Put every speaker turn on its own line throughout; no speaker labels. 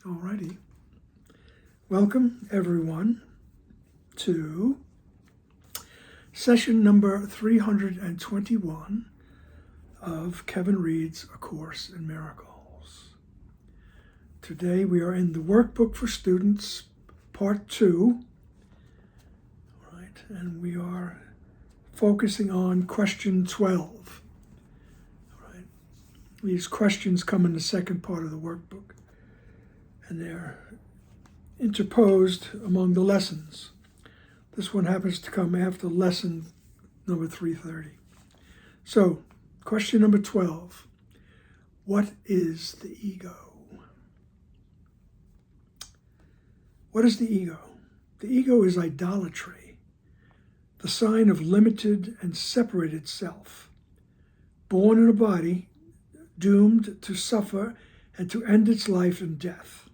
Alrighty. Welcome, everyone, to session number 321 of Kevin Reed's A Course in Miracles. Today we are in the Workbook for Students, Part 2, right, and we are focusing on question 12. Right. These questions come in the second part of the workbook, and they're interposed among the lessons. This one happens to come after lesson number 330. So, question number 12. What is the ego? What is the ego? The ego is idolatry, the sign of limited and separated self, born in a body, doomed to suffer and to end its life in death.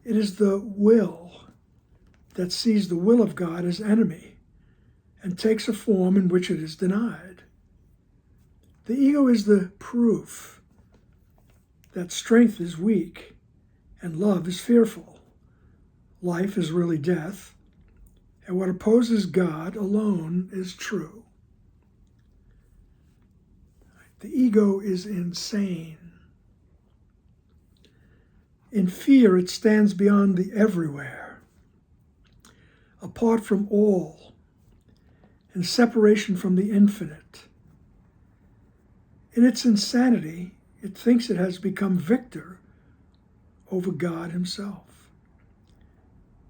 It is the will that sees the will of God as enemy and takes a form in which it is denied. The ego is the proof that strength is weak and love is fearful. Life is really death, and what opposes God alone is true. The ego is insane. In fear, it stands beyond the everywhere, apart from all, in separation from the infinite. In its insanity, it thinks it has become victor over God himself.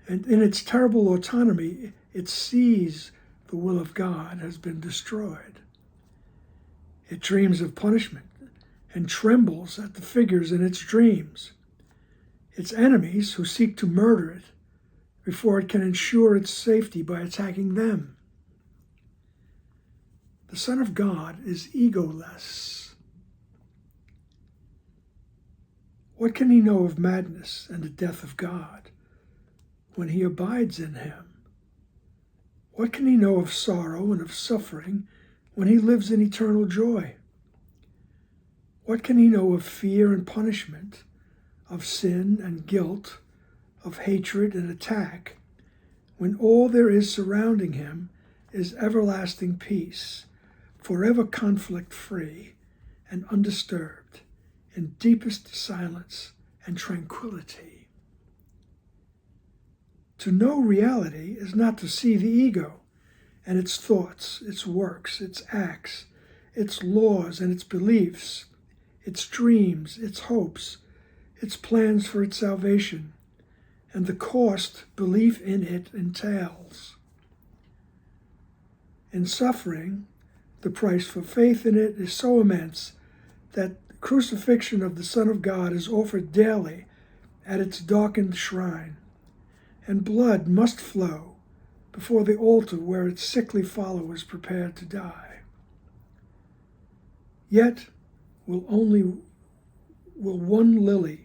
And in its terrible autonomy, it sees the will of God has been destroyed. It dreams of punishment and trembles at the figures in its dreams. Its enemies who seek to murder it before it can ensure its safety by attacking them. The Son of God is egoless. What can he know of madness and the death of God when he abides in him? What can he know of sorrow and of suffering when he lives in eternal joy? What can he know of fear and punishment, of sin and guilt, of hatred and attack, when all there is surrounding him is everlasting peace, forever conflict-free and undisturbed, in deepest silence and tranquility? To know reality is not to see the ego and its thoughts, its works, its acts, its laws and its beliefs, its dreams, its hopes, its plans for its salvation, and the cost belief in it entails. In suffering, the price for faith in it is so immense that crucifixion of the Son of God is offered daily at its darkened shrine, and blood must flow before the altar where its sickly followers prepare to die. Yet will one lily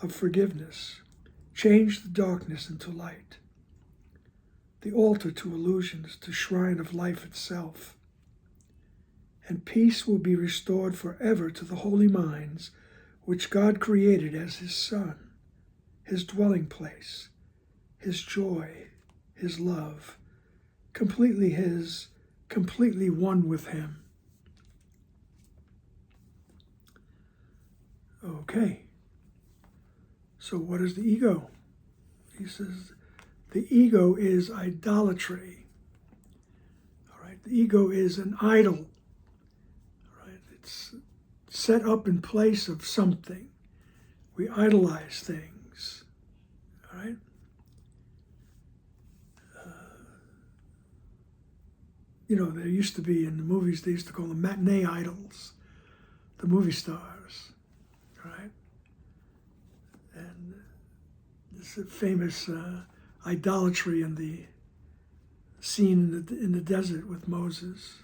of forgiveness change the darkness into light, the altar to illusions, to shrine of life itself, and peace will be restored forever to the holy minds which God created as his Son, his dwelling place, his joy, his love, completely his, completely one with him. Okay. So what is the ego? He says the ego is idolatry. All right, the ego is an idol. All right, it's set up in place of something. We idolize things. All right. There used to be in the movies, they used to call them matinee idols, the movie stars. All right. And this famous idolatry in the scene in the desert with Moses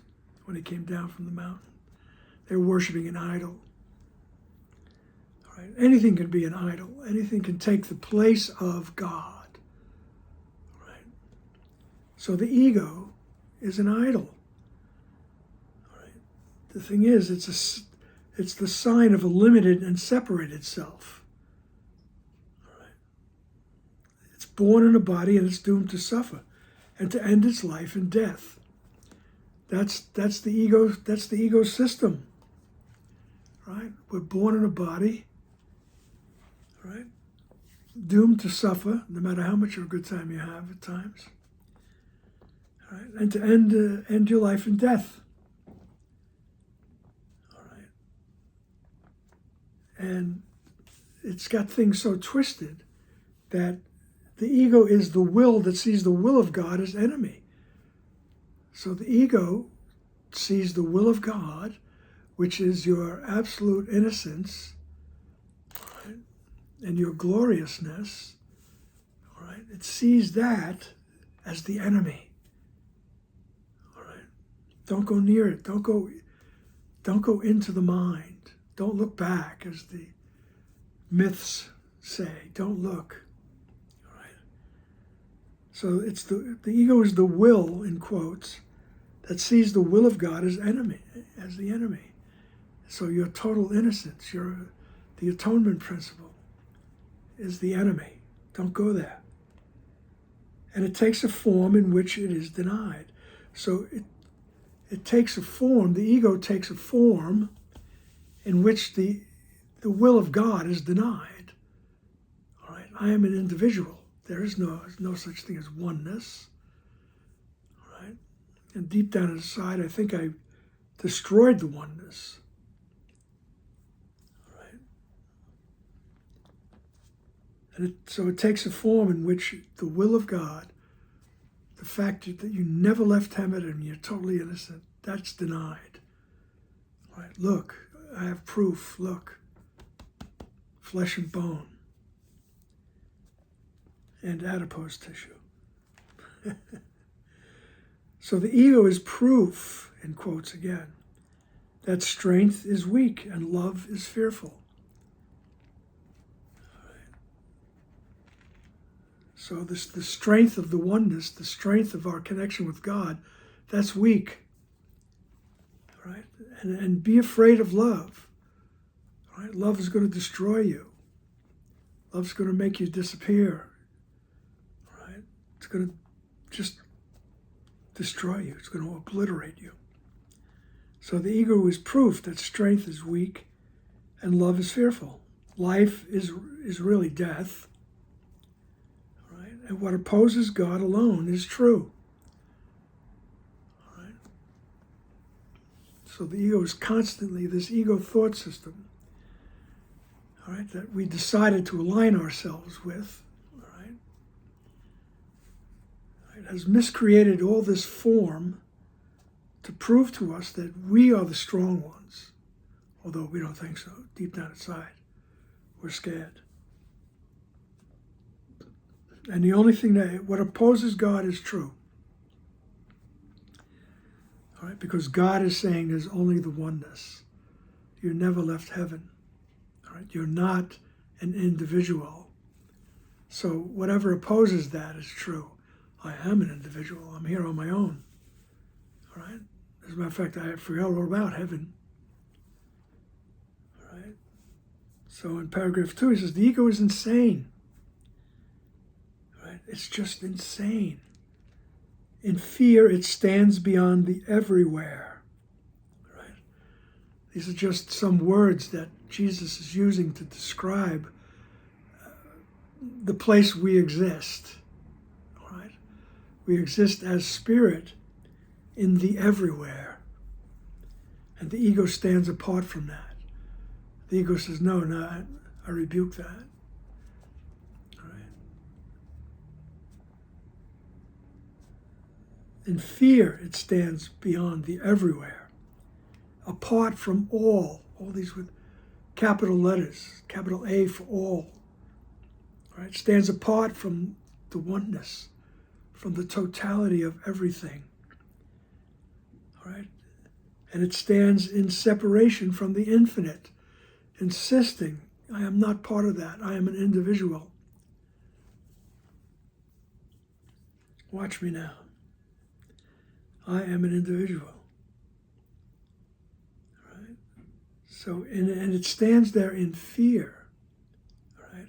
when he came down from the mountain. They're worshiping an idol. All right? Anything can be an idol. Anything can take the place of God. All right? So the ego is an idol. All right? The thing is, it's the sign of a limited and separated self. born in a body and it's doomed to suffer and to end its life in death. That's the ego. That's the ego system, right? We're born in a body, right? Doomed to suffer, no matter how much of a good time you have at times, right? And to end your life in death. All right. And it's got things so twisted that the ego is the will that sees the will of God as enemy. So the ego sees the will of God, which is your absolute innocence, right, and your gloriousness, right? It sees that as the enemy. All right. Don't go near it. Don't go into the mind. Don't look back, as the myths say. Don't look. All right. So it's the ego is the will, in quotes, that sees the will of God as the enemy. So your total innocence, the atonement principle, is the enemy. Don't go there. And it takes a form in which it is denied. So it takes a form, the ego takes a form in which the will of God is denied. All right, I am an individual. There is no such thing as oneness. All right, and deep down inside, I think I destroyed the oneness. All right, and so it takes a form in which the will of God, the fact that you never left heaven and you're totally innocent, that's denied. All right, look, I have proof. Look, flesh and bone and adipose tissue. So the ego is proof, in quotes again, that strength is weak and love is fearful. So the strength of the oneness, the strength of our connection with God, that's weak. Right? And be afraid of love. Right? Love is going to destroy you. Love's going to make you disappear. Right? It's going to just destroy you. It's going to obliterate you. So the ego is proof that strength is weak and love is fearful. Life is really death. Right? And what opposes God alone is true. Right? So the ego is constantly, this ego thought system, all right, that we decided to align ourselves with, all right, has miscreated all this form to prove to us that we are the strong ones, although we don't think so. Deep down inside, we're scared. And the only thing what opposes God is true. All right, because God is saying there's only the oneness. You never left heaven. All right, you're not an individual. So whatever opposes that is true. I am an individual. I'm here on my own. All right. As a matter of fact, I forgot all about heaven. All right. So in paragraph 2, he says the ego is insane. All right. It's just insane. In fear, it stands beyond the everywhere. Right? These are just some words that Jesus is using to describe the place we exist. All right? We exist as spirit in the everywhere. And the ego stands apart from that. The ego says, no, I rebuke that. In fear, it stands beyond the everywhere, apart from all these with capital letters, capital A for all. Right? It stands apart from the oneness, from the totality of everything. All right? And it stands in separation from the infinite, insisting, I am not part of that. I am an individual. Watch me now. I am an individual. Right? So, and it stands there in fear. Right?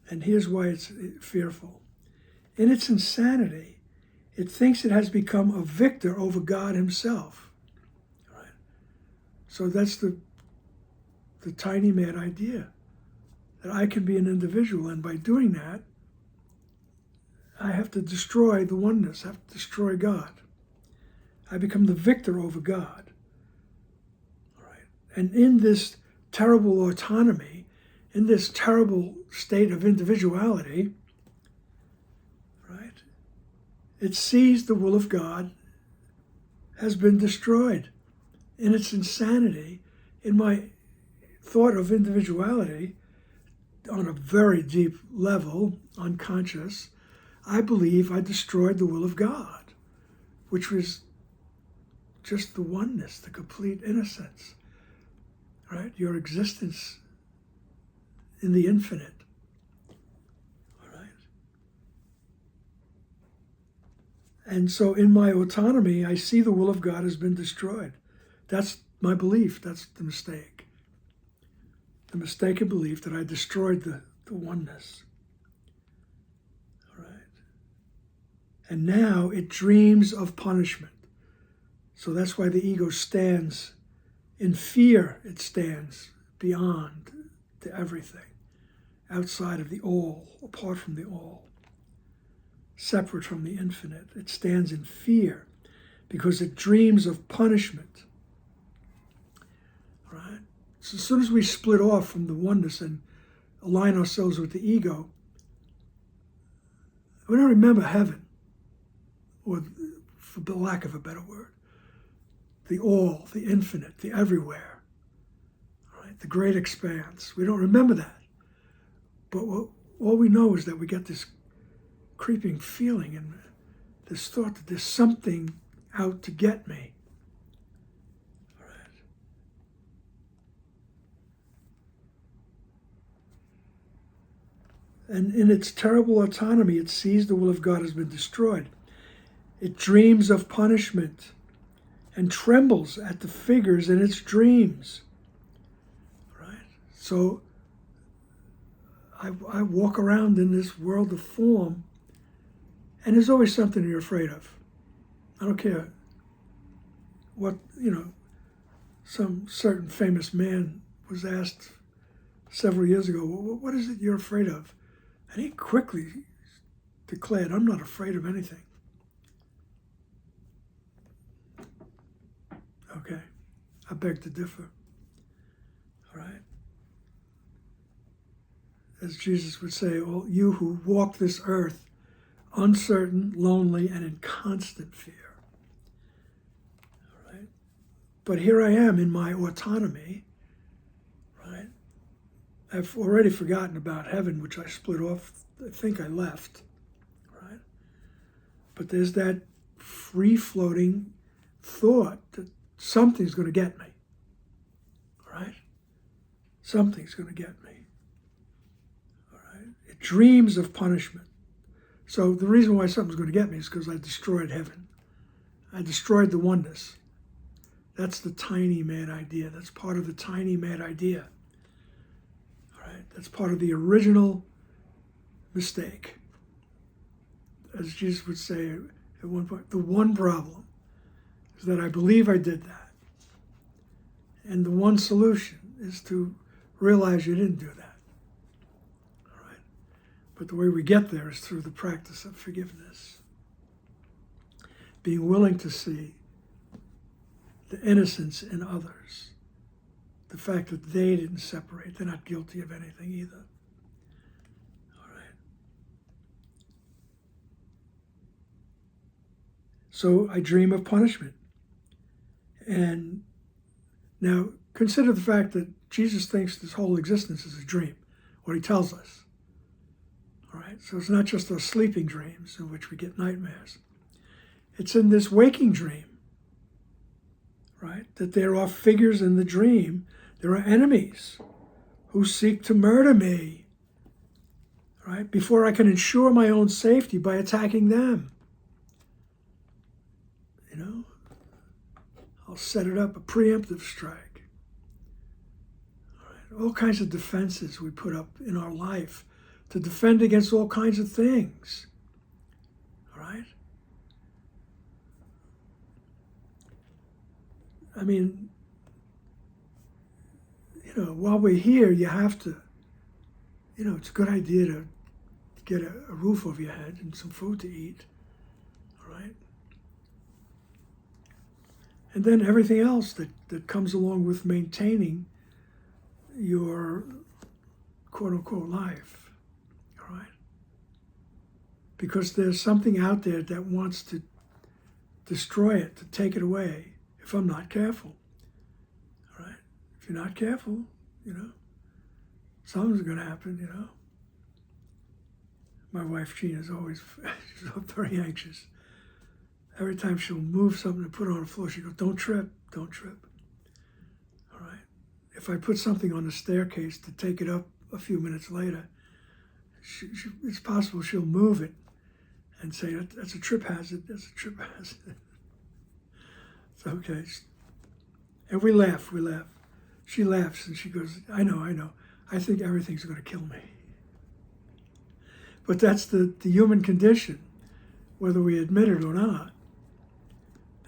And here's why it's fearful. In its insanity, it thinks it has become a victor over God himself. Right? So that's the tiny mad idea, that I can be an individual, and by doing that, I have to destroy the oneness, I have to destroy God. I become the victor over God. All right? And in this terrible autonomy, in this terrible state of individuality, right, it sees the will of God has been destroyed. In its insanity, in my thought of individuality, on a very deep level, unconscious, I believe I destroyed the will of God, which was just the oneness, the complete innocence, right? Your existence in the infinite, all right? And so in my autonomy, I see the will of God has been destroyed. That's my belief. That's the mistake. The mistaken belief that I destroyed the oneness. All right. And now it dreams of punishment. So that's why the ego stands in fear. It stands beyond to everything, outside of the all, apart from the all, separate from the infinite. It stands in fear because it dreams of punishment. Right? So as soon as we split off from the oneness and align ourselves with the ego, we don't remember heaven, or for the lack of a better word, the all, the infinite, the everywhere, right? The great expanse. We don't remember that. But all we know is that we get this creeping feeling and this thought that there's something out to get me. And in its terrible autonomy, it sees the will of God has been destroyed. It dreams of punishment and trembles at the figures in its dreams. Right? So I walk around in this world of form, and there's always something you're afraid of. I don't care what, some certain famous man was asked several years ago, what is it you're afraid of? And he quickly declared, I'm not afraid of anything. Okay, I beg to differ. All right? As Jesus would say, all you who walk this earth uncertain, lonely, and in constant fear. All right? But here I am in my autonomy, right? I've already forgotten about heaven, which I split off. I think I left, right? But there's that free-floating thought that something's going to get me, right? Something's going to get me, all right? It dreams of punishment. So the reason why something's going to get me is because I destroyed heaven. I destroyed the oneness. That's the tiny mad idea. That's part of the tiny mad idea. That's part of the original mistake. As Jesus would say at one point, the one problem is that I believe I did that. And the one solution is to realize you didn't do that. All right? But the way we get there is through the practice of forgiveness. Being willing to see the innocence in others. The fact that they didn't separate, they're not guilty of anything either. All right. So I dream of punishment. And now consider the fact that Jesus thinks this whole existence is a dream, what he tells us. All right. So it's not just those sleeping dreams in which we get nightmares. It's in this waking dream, right? That there are figures in the dream. There are enemies who seek to murder me, right? Before I can ensure my own safety by attacking them. I'll set it up, a preemptive strike. All right? All kinds of defenses we put up in our life to defend against all kinds of things. All right? I mean, while we're here, you have to, it's a good idea to get a roof over your head and some food to eat. All right? And then everything else that comes along with maintaining your quote-unquote life, all right? Because there's something out there that wants to destroy it, to take it away, if I'm not careful, all right? If you're not careful, something's going to happen, My wife, Jean, is always she's very anxious. Every time she'll move something to put on the floor, she goes, don't trip, don't trip. All right? If I put something on the staircase to take it up a few minutes later, it's possible she'll move it and say, that's a trip hazard, that's a trip hazard. It's okay. And we laugh. She laughs and she goes, I know. I think everything's going to kill me. But that's the human condition, whether we admit it or not.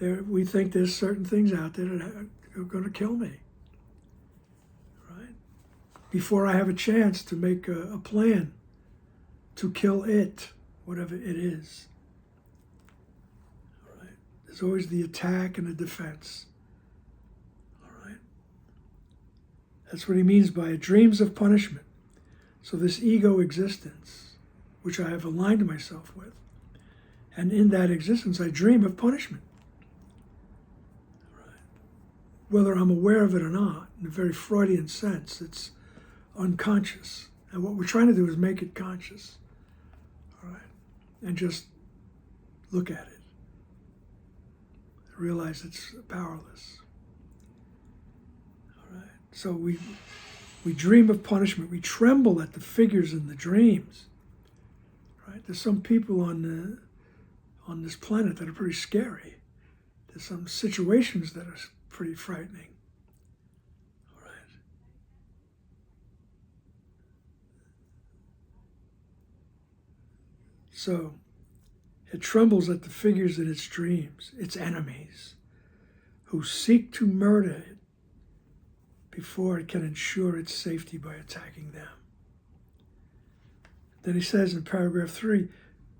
We think there's certain things out there that are going to kill me, right? Before I have a chance to make a plan to kill it, whatever it is. All right? There's always the attack and the defense. All right? That's what he means by dreams of punishment. So this ego existence, which I have aligned myself with, and in that existence I dream of punishment. Whether I'm aware of it or not, in a very Freudian sense, it's unconscious. And what we're trying to do is make it conscious, all right? And just look at it. Realize it's powerless, all right? So we dream of punishment. We tremble at the figures in the dreams, right? There's some people on this planet that are pretty scary. There's some situations that are pretty frightening. All right. So it trembles at the figures in its dreams, its enemies, who seek to murder it before it can ensure its safety by attacking them. Then he says in paragraph 3,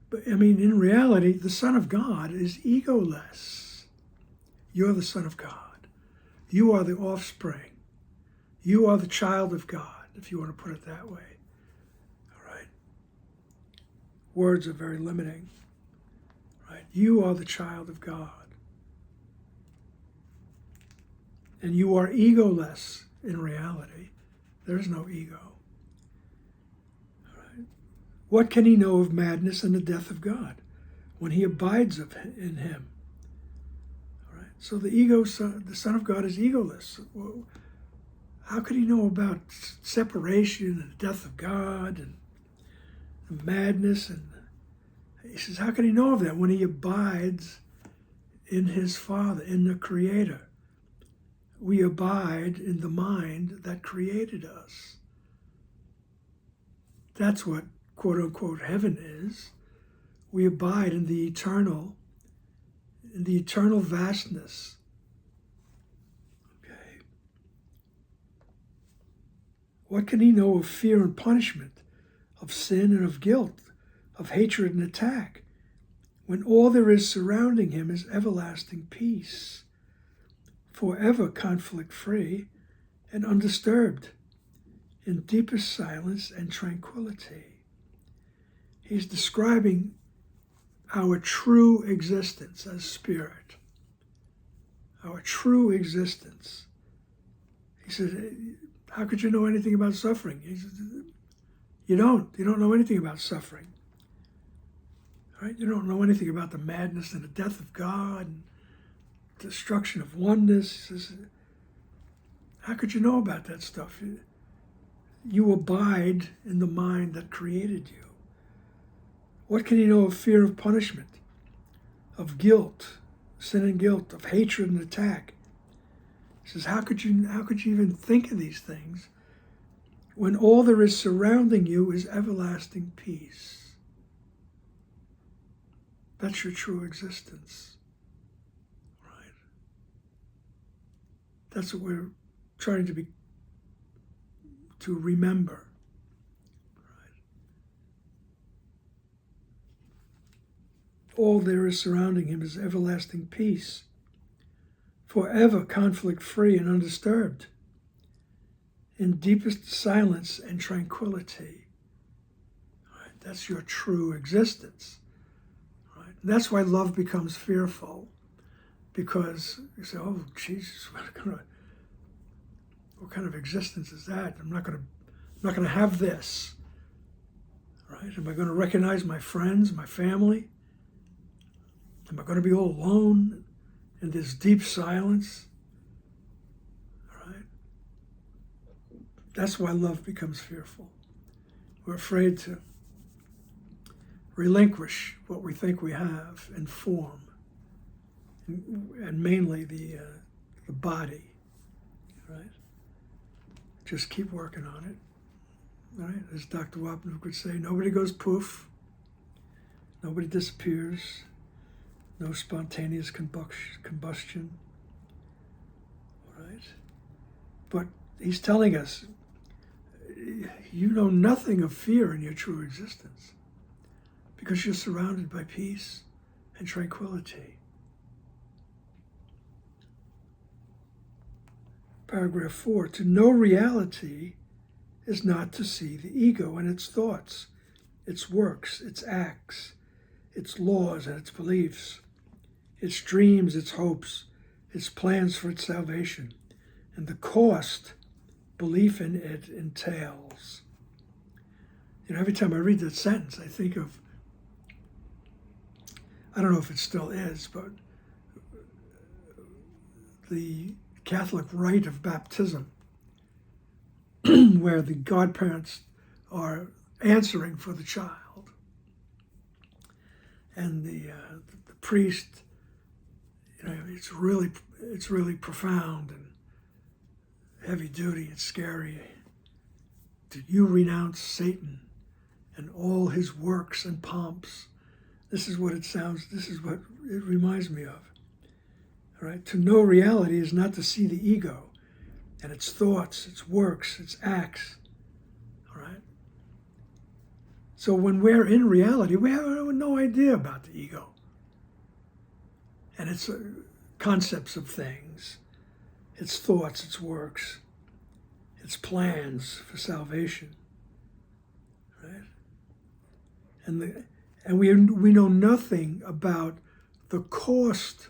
but in reality, the Son of God is egoless. You're the Son of God. You are the offspring. You are the child of God, if you want to put it that way. All right? Words are very limiting. Right? You are the child of God. And you are egoless in reality. There is no ego. All right? What can he know of madness and the death of God when he abides in him? So the Son of God is egoless. Well, how could he know about separation and the death of God and madness? And he says, how can he know of that when he abides in his Father, in the Creator? We abide in the mind that created us. That's what quote-unquote heaven is. We abide in the eternal vastness. Okay. What can he know of fear and punishment, of sin and of guilt, of hatred and attack, when all there is surrounding him is everlasting peace, forever conflict-free and undisturbed, in deepest silence and tranquility? He's describing our true existence as spirit, our true existence. He said, how could you know anything about suffering? He said, you don't know anything about suffering. Right? You don't know anything about the madness and the death of God and destruction of oneness. He says, how could you know about that stuff? You abide in the mind that created you. What can you know of fear of punishment, of guilt, sin and guilt, of hatred and attack? He says, how could you even think of these things when all there is surrounding you is everlasting peace. That's your true existence, right? That's what we're trying to remember, right? All there is surrounding him is everlasting peace, forever conflict-free and undisturbed, in deepest silence and tranquility. Right? That's your true existence. Right? And that's why love becomes fearful, because you say, "Oh, Jesus, what kind of existence is that? I'm not going to have this. Right? Am I going to recognize my friends, my family? Am I going to be all alone in this deep silence?" That's why love becomes fearful. We're afraid to relinquish what we think we have in form, and mainly the body, right? Just keep working on it, right? As Dr. Wapnick would say, nobody goes poof, nobody disappears, no spontaneous combustion, right? But he's telling us, you know nothing of fear in your true existence because you're surrounded by peace and tranquility. Paragraph 4, to know reality is not to see the ego and its thoughts, its works, its acts, its laws and its beliefs, its dreams, its hopes, its plans for its salvation, and the cost belief in it entails. You know, every time I read that sentence, I think of, I don't know if it still is, but the Catholic rite of baptism, where the godparents are answering for the child, and the priest, you know, it's really profound and heavy duty and scary. Did you renounce Satan and all his works and pomps? This is what it reminds me of. All right? To know reality is not to see the ego and its thoughts, its works, its acts. All right? So when we're in reality, we have no idea about the ego and its concepts of things, its thoughts, its works, its plans for salvation, right? And we know nothing about the cost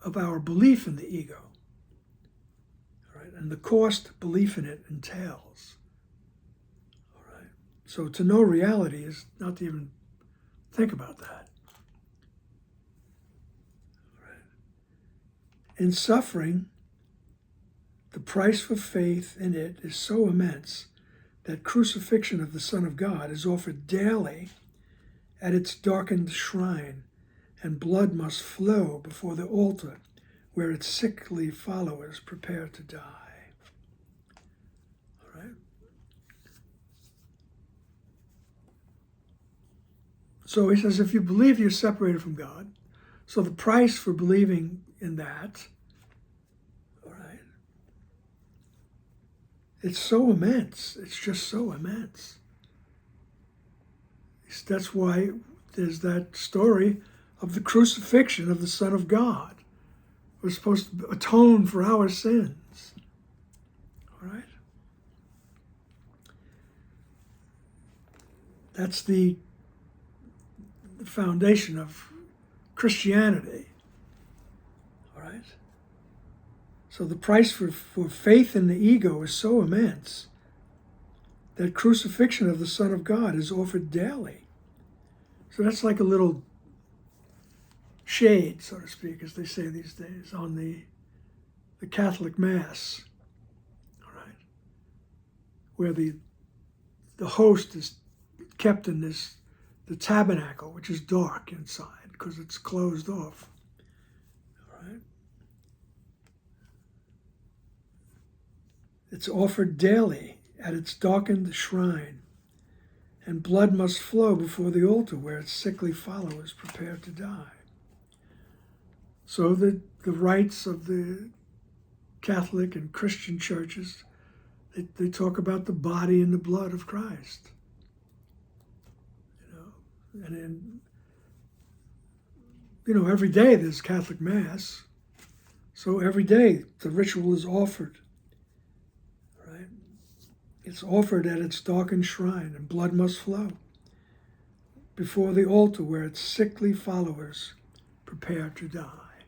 of our belief in the ego, right? And the cost belief in it entails. All right. So to know reality is not to even think about that. All right. In suffering, the price for faith in it is so immense that crucifixion of the Son of God is offered daily at its darkened shrine, and blood must flow before the altar where its sickly followers prepare to die. All right? So he says, if you believe you're separated from God, so the price for believing in that, it's so immense. It's just so immense. That's why there's that story of the crucifixion of the Son of God. We're supposed to atone for our sins. All right? That's the foundation of Christianity. All right? So the price for faith in the ego is so immense that crucifixion of the Son of God is offered daily. So that's like a little shade, so to speak, as they say these days, on the Catholic Mass, all right, where the host is kept in the tabernacle, which is dark inside because it's closed off. All right. It's offered daily at its darkened shrine, and blood must flow before the altar where its sickly followers prepare to die. So the rites of the Catholic and Christian churches, they talk about the body and the blood of Christ. And every day there's Catholic Mass. So every day the ritual is offered, right? It's offered at its darkened shrine, and blood must flow before the altar where its sickly followers prepare to die.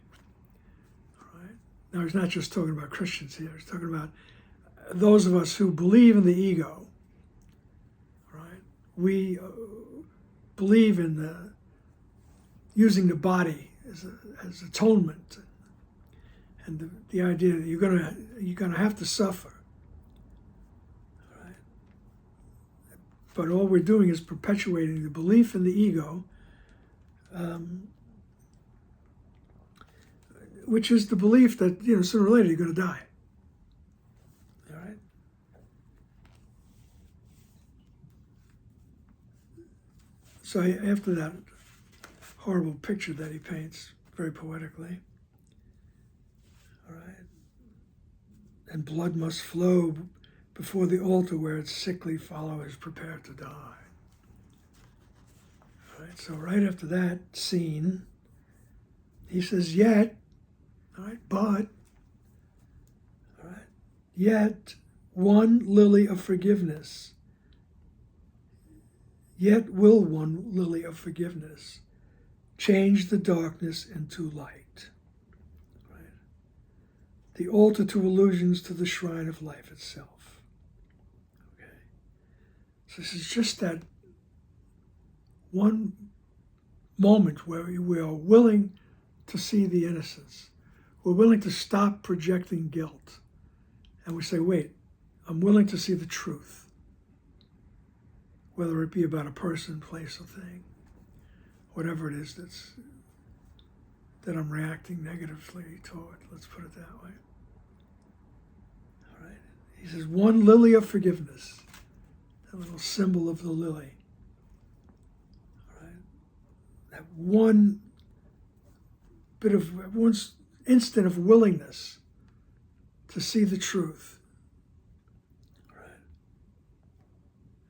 Right? Now, he's not just talking about Christians here. He's talking about those of us who believe in the ego. Right? We believe in using the body as atonement, and the idea that you're gonna have to suffer. Right? But all we're doing is perpetuating the belief in the ego, which is the belief that sooner or later you're going to die. All right. So after that horrible picture that he paints very poetically, all right, and blood must flow before the altar where its sickly followers prepare to die. All right, so right after that scene, he says, yet, all right, but, all right, yet one lily of forgiveness, yet will one lily of forgiveness change the darkness into light. Right? The altar to illusions to the shrine of life itself. Okay. So this is just that one moment where we are willing to see the innocence. We're willing to stop projecting guilt. And we say, wait, I'm willing to see the truth. Whether it be about a person, place, or thing. Whatever it is that I'm reacting negatively toward. Let's put it that way. All right. He says, one lily of forgiveness. That little symbol of the lily. All right. That one instant of willingness to see the truth. All right.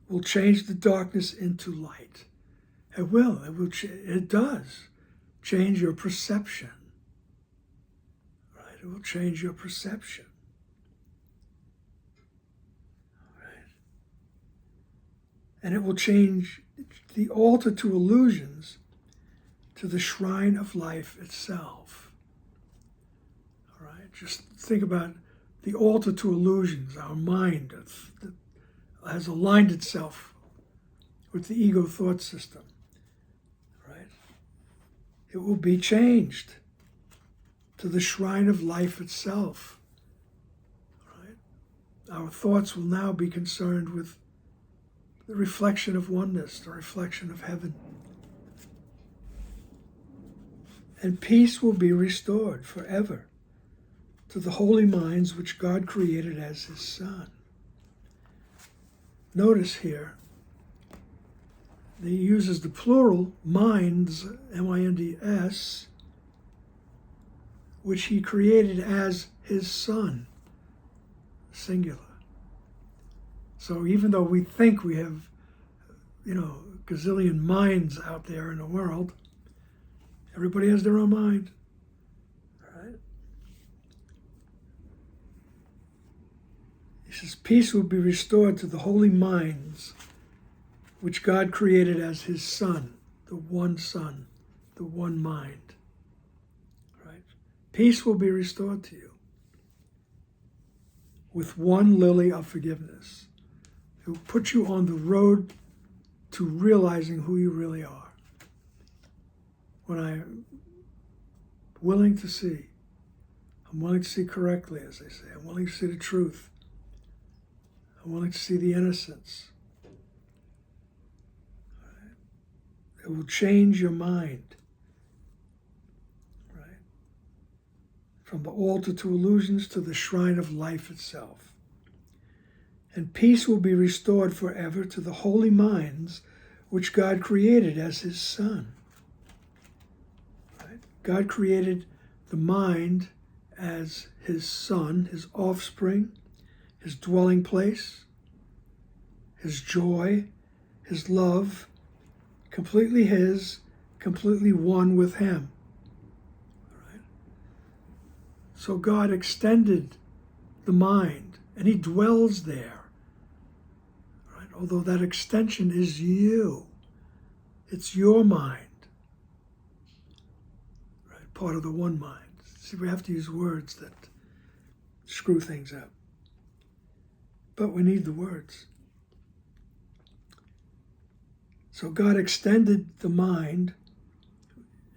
Will change the darkness into light. It will. It does change your perception. Right? It will change your perception. Right? And it will change the altar to illusions to the shrine of life itself. All right? Just think about the altar to illusions, our mind that has aligned itself with the ego thought system. It will be changed to the shrine of life itself. Right? Our thoughts will now be concerned with the reflection of oneness, the reflection of heaven. And peace will be restored forever to the holy minds which God created as his Son. Notice here, he uses the plural, minds, M-I-N-D-S, which he created as his Son, singular. So even though we think we have, gazillion minds out there in the world, everybody has their own mind. All right? He says, peace will be restored to the holy minds which God created as his Son, the one mind. Right? Peace will be restored to you with one lily of forgiveness. It will put you on the road to realizing who you really are. When I'm willing to see, I'm willing to see correctly, as they say. I'm willing to see the truth. I'm willing to see the innocence. It will change your mind, right? From the altar to illusions to the shrine of life itself. And peace will be restored forever to the holy minds which God created as his Son. Right? God created the mind as his Son, his offspring, his dwelling place, his joy, his love, completely his, completely one with him. Right? So God extended the mind, and he dwells there. Right? Although that extension is you. It's your mind. Right? Part of the one mind. See, we have to use words that screw things up. But we need the words. So God extended the mind,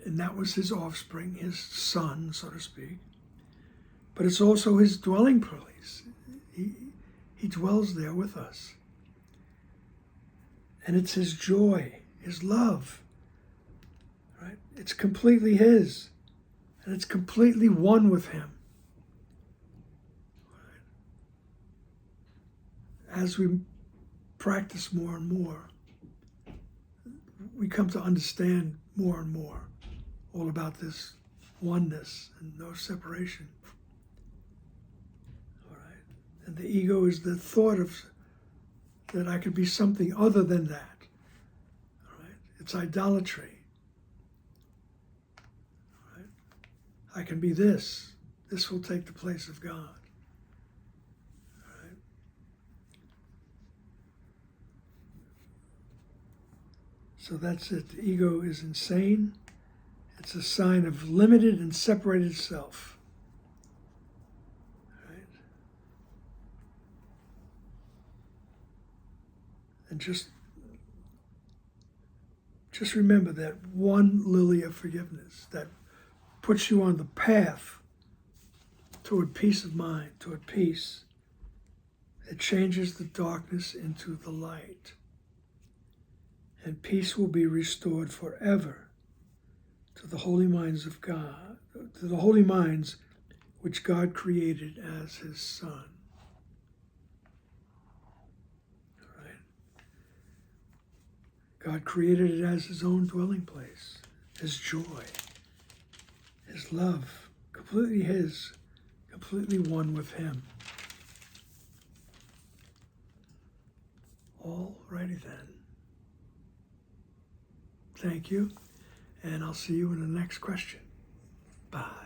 and that was his offspring, his Son, so to speak. But it's also his dwelling place. He dwells there with us. And it's his joy, his love. Right? It's completely his. And it's completely one with him. Right? As we practice more and more, we come to understand more and more all about this oneness and no separation. All right? And the ego is the thought of that I could be something other than that. All right? It's idolatry. All right? I can be this. This will take the place of God. All right? So that's it. The ego is insane. It's a sign of limited and separated self. Right? And just remember that one lily of forgiveness that puts you on the path toward peace of mind, toward peace. It changes the darkness into the light. And peace will be restored forever to the holy minds of God, to the holy minds which God created as his Son. All right? God created it as his own dwelling place, his joy, his love, completely his, completely one with him. All righty then. Thank you, and I'll see you in the next question. Bye.